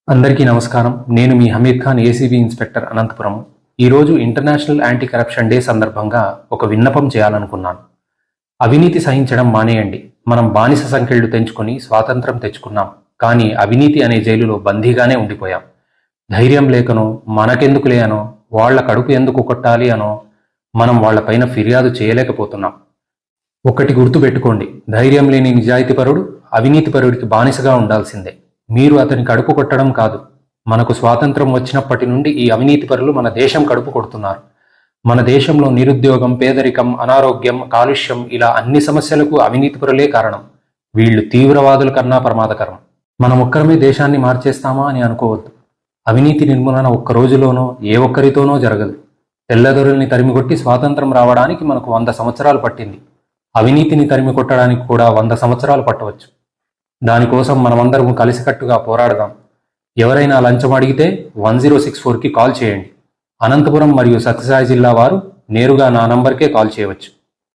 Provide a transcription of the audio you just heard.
అందరికీ నమస్కారం. నేను మీ హమీద్ ఖాన్, ఏసీబీ ఇన్స్పెక్టర్, అనంతపురం. ఈరోజు ఇంటర్నేషనల్ యాంటీ కరప్షన్ డే సందర్భంగా ఒక విన్నపం చేయాలనుకున్నాను. అవినీతి సహించడం మానేయండి. మనం బానిస సంఖ్యలు తెంచుకొని స్వాతంత్రం తెచ్చుకున్నాం, కానీ అవినీతి అనే జైలులో బందీగానే ఉండిపోయాం. ధైర్యం లేకనో, మనకెందుకులే అనో, వాళ్ల కడుపు ఎందుకు కొట్టాలి అనో మనం వాళ్లపైన ఫిర్యాదు చేయలేకపోతున్నాం. ఒకటి గుర్తుపెట్టుకోండి, ధైర్యం లేని నిజాయితీపరుడు అవినీతిపరుడికి బానిసగా ఉండాల్సిందే. మీరు అతని కడుపు కొట్టడం కాదు. మనకు స్వాతంత్రం వచ్చినప్పటి నుండి ఈ అవినీతిపరులు మన దేశం కడుపు కొడుతున్నారు. మన దేశంలో నిరుద్యోగం, పేదరికం, అనారోగ్యం, కాలుష్యం, ఇలా అన్ని సమస్యలకు అవినీతిపరులే కారణం. వీళ్లు తీవ్రవాదుల కన్నా ప్రమాదకరం. మనం ఒక్కరమే దేశాన్ని మార్చేస్తామా అని అనుకోవద్దు. అవినీతి నిర్మూలన ఒక్క రోజులోనో ఏ ఒక్కరితోనో జరగదు. తెల్లదొరల్ని తరిమికొట్టి స్వాతంత్రం రావడానికి మనకు 100 సంవత్సరాలు పట్టింది. అవినీతిని తరిమి కొట్టడానికి కూడా 100 సంవత్సరాలు పట్టవచ్చు. దానికోసం మనమందరం కలిసికట్టుగా పోరాడదాం. ఎవరైనా లంచం అడిగితే 1064కి కాల్ చేయండి. అనంతపురం మరియు సత్యసాయి జిల్లా వారు నేరుగా నా నంబర్కే కాల్ చేయవచ్చు.